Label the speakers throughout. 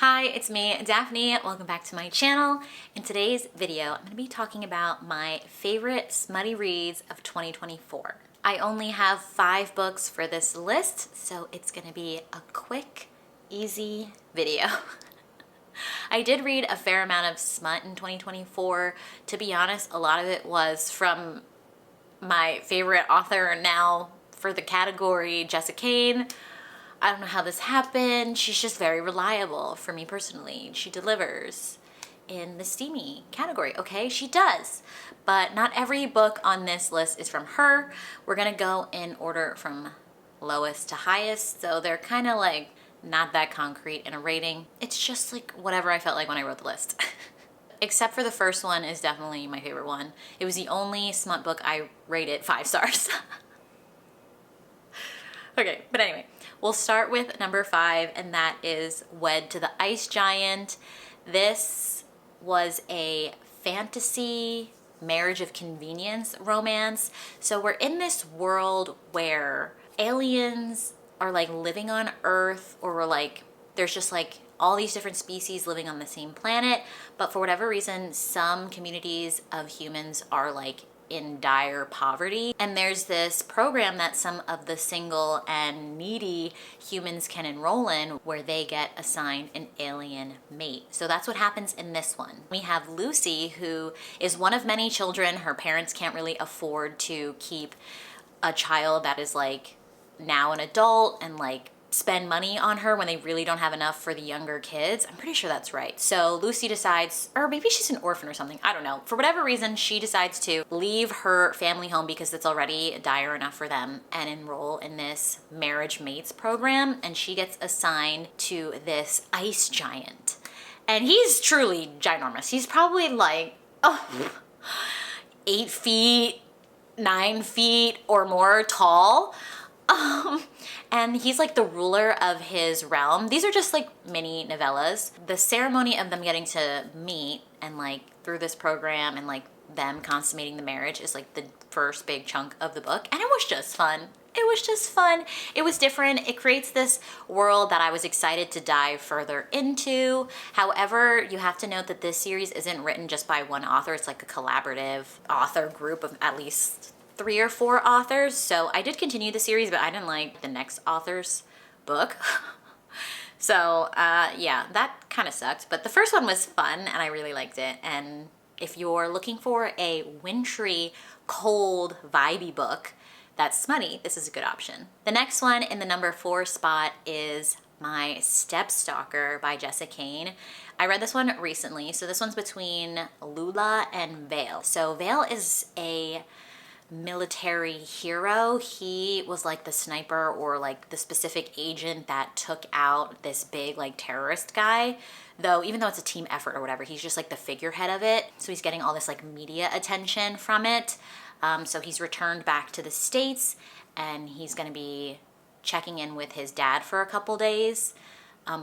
Speaker 1: Hi, it's me, Daphne. Welcome back to my channel. In today's video, I'm going to be talking about my favorite smutty reads of 2024. I only have 5 books for this list, so it's going to be a quick, easy video. I did read a fair amount of smut in 2024. To be honest, a lot of it was from my favorite author now for the category, Jessica Cain. I don't know how this happened. She's just very reliable for me personally. She delivers in the steamy category. Okay, she does. But not every book on this list is from her. We're gonna go in order from lowest to highest. So they're kind of like not that concrete in a rating. It's just like whatever I felt like when I wrote the list. Except for the first one is definitely my favorite one. It was the only smut book I rated 5 stars. Okay, but anyway, we'll start with number 5, and that is Wed to the Ice Giant. This was a fantasy marriage of convenience romance. So we're in this world where aliens are like living on Earth, or we're like, there's just like all these different species living on the same planet, but for whatever reason, some communities of humans are like in dire poverty. And there's this program that some of the single and needy humans can enroll in where they get assigned an alien mate. So that's what happens in this one. We have Lucy, who is one of many children. Her parents can't really afford to keep a child that is like now an adult and like spend money on her when they really don't have enough for the younger kids. I'm pretty sure that's right. So Lucy decides, or maybe she's an orphan or something, I don't know. For whatever reason, she decides to leave her family home because it's already dire enough for them and enroll in this marriage mates program. And she gets assigned to this ice giant. And he's truly ginormous. He's probably like 8 feet, 9 feet or more tall. And he's like the ruler of his realm. These are just like mini novellas. The ceremony of them getting to meet and like through this program and like them consummating the marriage is like the first big chunk of the book. And it was just fun. It was just fun. It was different. It creates this world that I was excited to dive further into. However, you have to note that this series isn't written just by one author. It's like a collaborative author group of at least 3 or 4 authors. So I did continue the series, but I didn't like the next author's book. So yeah, that kind of sucked. But the first one was fun and I really liked it. And if you're looking for a wintry, cold, vibey book that's smutty, this is a good option. The next one in the number 4 spot is My Stepstalker by Jessica Cain. I read this one recently. So this one's between Lula and Vale. So Vale is a military hero. He was like the sniper or like the specific agent that took out this big like terrorist guy, though even though it's a team effort or whatever, he's just like the figurehead of it. So he's getting all this like media attention from it. So he's returned back to the States and he's gonna be checking in with his dad for a couple days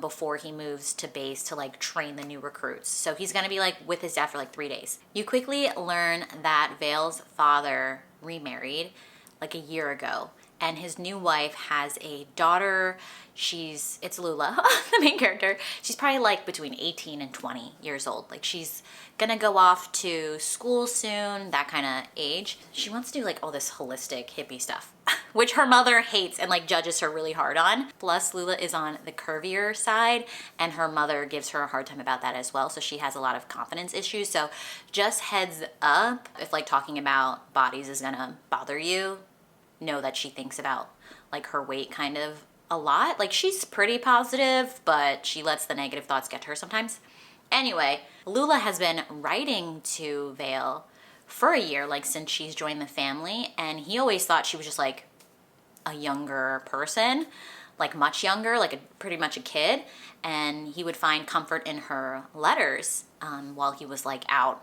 Speaker 1: before he moves to base to like train the new recruits. So he's gonna be like with his dad for like 3 days. You quickly learn that Vale's father remarried like a year ago and his new wife has a daughter. It's Lula, the main character. She's probably like between 18 and 20 years old. Like she's gonna go off to school soon, that kind of age. She wants to do like all this holistic hippie stuff, which her mother hates and like judges her really hard on. Plus Lula is on the curvier side and her mother gives her a hard time about that as well. So she has a lot of confidence issues. So just heads up, if like talking about bodies is gonna bother you, know that she thinks about like her weight kind of a lot. Like she's pretty positive, but she lets the negative thoughts get to her sometimes. Anyway, Lula has been writing to Vale for a year, like since she's joined the family, and he always thought she was just like a younger person, like much younger, like pretty much a kid, and he would find comfort in her letters while he was like out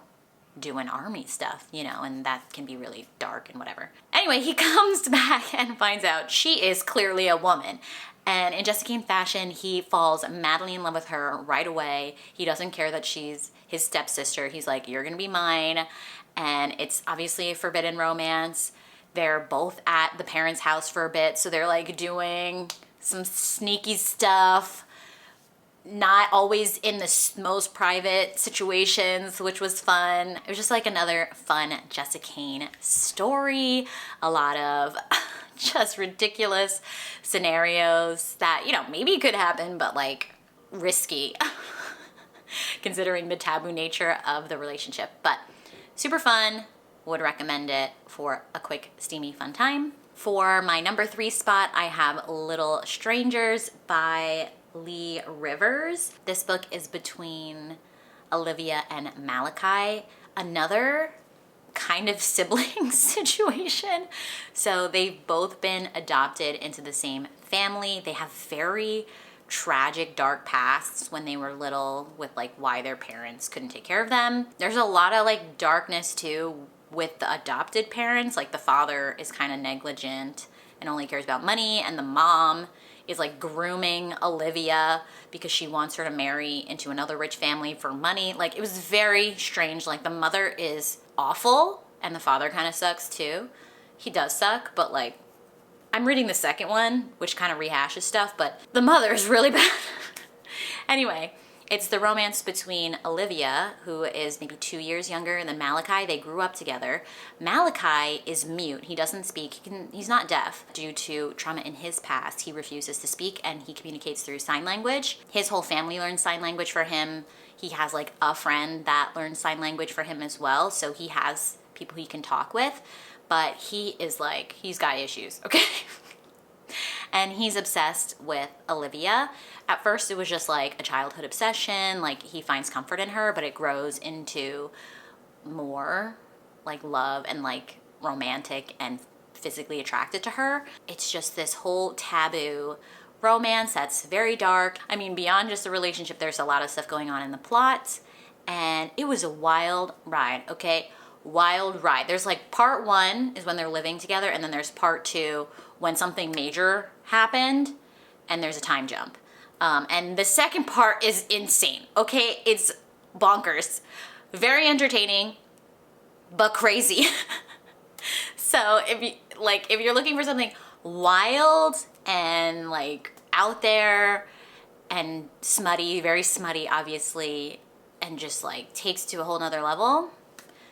Speaker 1: doing army stuff, you know, and that can be really dark and whatever. Anyway, he comes back and finds out she is clearly a woman. And in Jessica Cain fashion, he falls madly in love with her right away. He doesn't care that she's his stepsister. He's like, you're gonna be mine. And it's obviously a forbidden romance. They're both at the parents' house for a bit, so they're like doing some sneaky stuff. not always in the most private situations, which was fun. It was just like another fun Jessica Kane story. A lot of just ridiculous scenarios that, you know, maybe could happen, but like risky considering the taboo nature of the relationship. But super fun, would recommend it for a quick, steamy, fun time. For my number 3 spot, I have Little Strangers by Lee Rivers. This book is between Olivia and Malachi, another kind of sibling situation. So they've both been adopted into the same family. They have very tragic, dark pasts when they were little with like why their parents couldn't take care of them. There's a lot of like darkness too with the adopted parents. Like the father is kind of negligent and only cares about money, and the mom is like grooming Olivia because she wants her to marry into another rich family for money. Like it was very strange. Like the mother is awful and the father kind of sucks too. He does suck, but like I'm reading the second one, which kind of rehashes stuff, but the mother is really bad. Anyway, it's the romance between Olivia, who is maybe 2 years younger than Malachi. They grew up together. Malachi is mute. He doesn't speak. He's not deaf. Due to trauma in his past, he refuses to speak and he communicates through sign language. His whole family learns sign language for him. He has like a friend that learns sign language for him as well. So he has people he can talk with, but he is like, he's got issues, okay? And he's obsessed with Olivia. At first it was just like a childhood obsession, like he finds comfort in her, but it grows into more like love and like romantic and physically attracted to her. It's just this whole taboo romance that's very dark. I mean, beyond just the relationship, there's a lot of stuff going on in the plot, and it was a wild ride, okay? Wild ride. There's like part 1 is when they're living together, and then there's part 2 when something major happened and there's a time jump. And the second part is insane, okay? It's bonkers. Very entertaining, but crazy. So if you're looking for something wild and like out there and smutty, very smutty obviously, and just like takes to a whole nother level,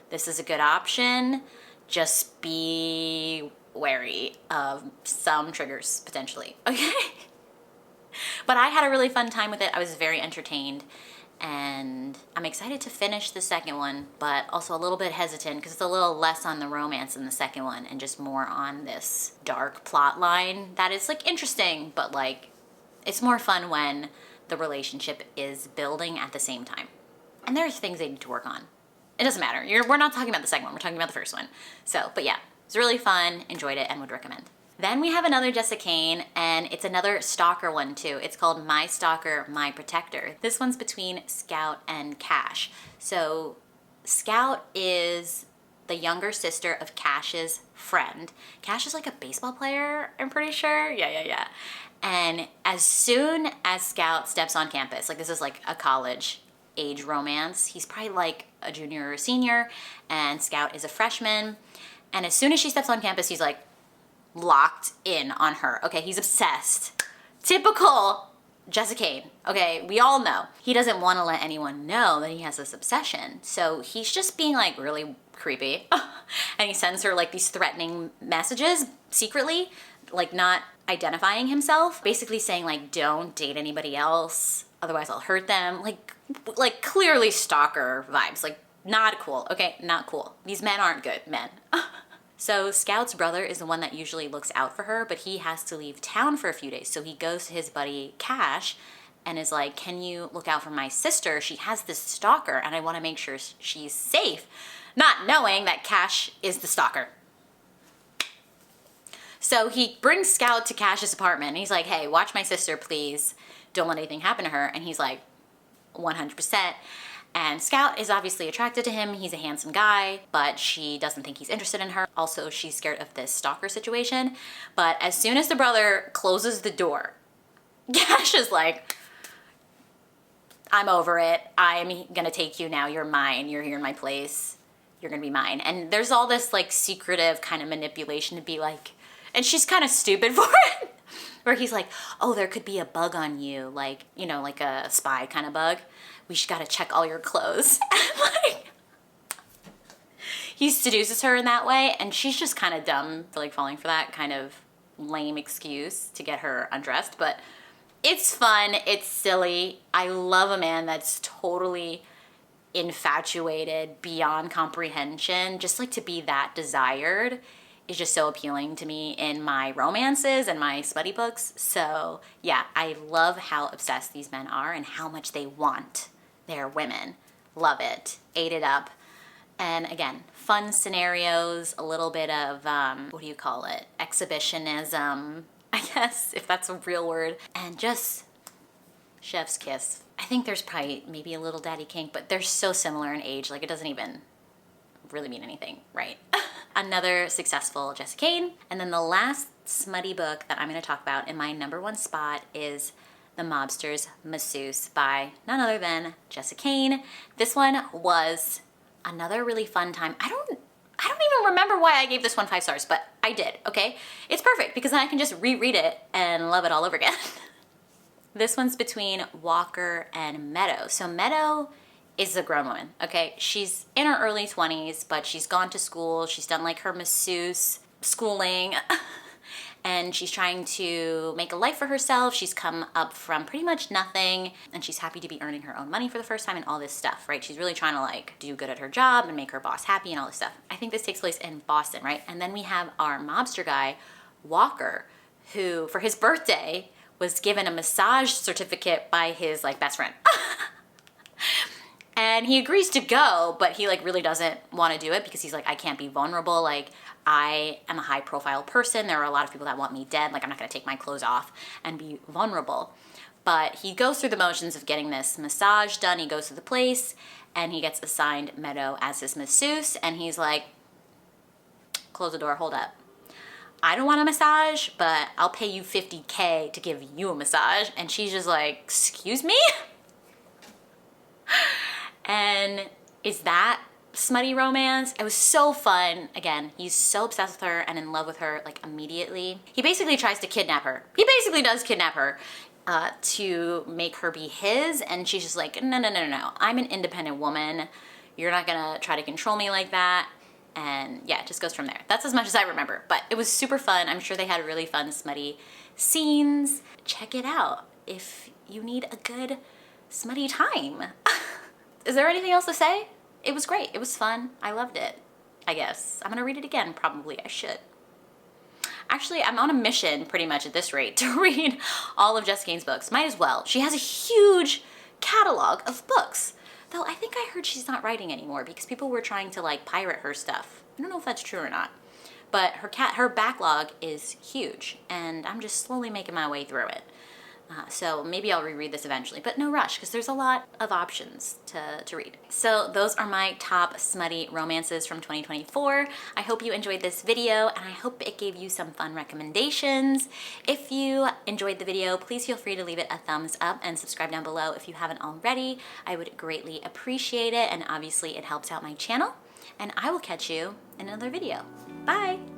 Speaker 1: this is a good option. Just be wary of some triggers potentially, okay? But I had a really fun time with it. I was very entertained, and I'm excited to finish the second one, but also a little bit hesitant because it's a little less on the romance in the second one and just more on this dark plot line that is like interesting, but like it's more fun when the relationship is building at the same time. And there's things they need to work on. It doesn't matter. We're not talking about the second one. We're talking about the first one. So, but yeah, it's really fun. Enjoyed it and would recommend. Then we have another Jessica Kane, and it's another stalker one too. It's called My Stalker, My Protector. This one's between Scout and Cash. So Scout is the younger sister of Cash's friend. Cash is like a baseball player, I'm pretty sure. Yeah. And as soon as Scout steps on campus, like this is like a college age romance. He's probably like a junior or a senior, and Scout is a freshman. And as soon as she steps on campus, he's like locked in on her. Okay, he's obsessed. Typical Jessica Kane. Okay, we all know. He doesn't want to let anyone know that he has this obsession. So he's just being like really creepy. And he sends her like these threatening messages secretly, like not identifying himself, basically saying like, don't date anybody else, otherwise I'll hurt them. Like clearly stalker vibes, like not cool, okay? Not cool. These men aren't good men. So Scout's brother is the one that usually looks out for her, but he has to leave town for a few days. So he goes to his buddy Cash and is like, can you look out for my sister? She has this stalker and I want to make sure she's safe, not knowing that Cash is the stalker. So he brings Scout to Cash's apartment and he's like, hey, watch my sister, please. Don't let anything happen to her. And he's like, 100%. And Scout is obviously attracted to him. He's a handsome guy, but she doesn't think he's interested in her. Also, she's scared of this stalker situation. But as soon as the brother closes the door, Cash is like, I'm over it. I'm gonna take you now. You're mine. You're here in my place. You're gonna be mine. And there's all this like secretive kind of manipulation to be like, and she's kind of stupid for it. where he's like, oh, there could be a bug on you, like, you know, like a spy kind of bug. We just gotta check all your clothes. And like, he seduces her in that way, and she's just kind of dumb for like falling for that kind of lame excuse to get her undressed. But it's fun, it's silly. I love a man that's totally infatuated beyond comprehension. Just like to be that desired is just so appealing to me in my romances and my smutty books. So yeah, I love how obsessed these men are and how much they want their women. Love it. Ate it up. And again, fun scenarios, a little bit of, what do you call it? Exhibitionism, I guess, if that's a real word. And just chef's kiss. I think there's probably maybe a little daddy kink, but they're so similar in age, like it doesn't even really mean anything, right? Another successful Jessica Kane. And then the last smutty book that I'm gonna talk about in my #1 spot is The Mobster's Masseuse by none other than Jessica Kane. This one was another really fun time. I don't even remember why I gave this one 5 stars, but I did, okay? It's perfect because then I can just reread it and love it all over again. This one's between Walker and Meadow. So Meadow is a grown woman, okay? She's in her early 20s, but she's gone to school. She's done like her masseuse schooling and she's trying to make a life for herself. She's come up from pretty much nothing and she's happy to be earning her own money for the first time and all this stuff, right? She's really trying to like do good at her job and make her boss happy and all this stuff. I think this takes place in Boston, right? And then we have our mobster guy, Walker, who for his birthday was given a massage certificate by his like best friend. And he agrees to go, but he like really doesn't want to do it because he's like, I can't be vulnerable. Like I am a high profile person. There are a lot of people that want me dead. Like I'm not gonna take my clothes off and be vulnerable. But he goes through the motions of getting this massage done. He goes to the place and he gets assigned Meadow as his masseuse. And he's like, close the door, hold up. I don't want a massage, but I'll pay you $50K to give you a massage. And she's just like, excuse me? And is that smutty romance? It was so fun. Again, he's so obsessed with her and in love with her like immediately. He basically tries to kidnap her. He basically does kidnap her to make her be his. And she's just like, no, no, no, no, no. I'm an independent woman. You're not gonna try to control me like that. And yeah, it just goes from there. That's as much as I remember, but it was super fun. I'm sure they had really fun smutty scenes. Check it out if you need a good smutty time. Is there anything else to say? It was great. It was fun. I loved it, I guess. I'm gonna read it again, probably. I should. Actually, I'm on a mission pretty much at this rate to read all of Jessica Kane's books. Might as well. She has a huge catalog of books. Though I think I heard she's not writing anymore because people were trying to like pirate her stuff. I don't know if that's true or not. But her backlog is huge and I'm just slowly making my way through it. So maybe I'll reread this eventually, but no rush because there's a lot of options to read. So those are my top smutty romances from 2024. I hope you enjoyed this video and I hope it gave you some fun recommendations. If you enjoyed the video, please feel free to leave it a thumbs up and subscribe down below if you haven't already. I would greatly appreciate it and obviously it helps out my channel. And I will catch you in another video. Bye!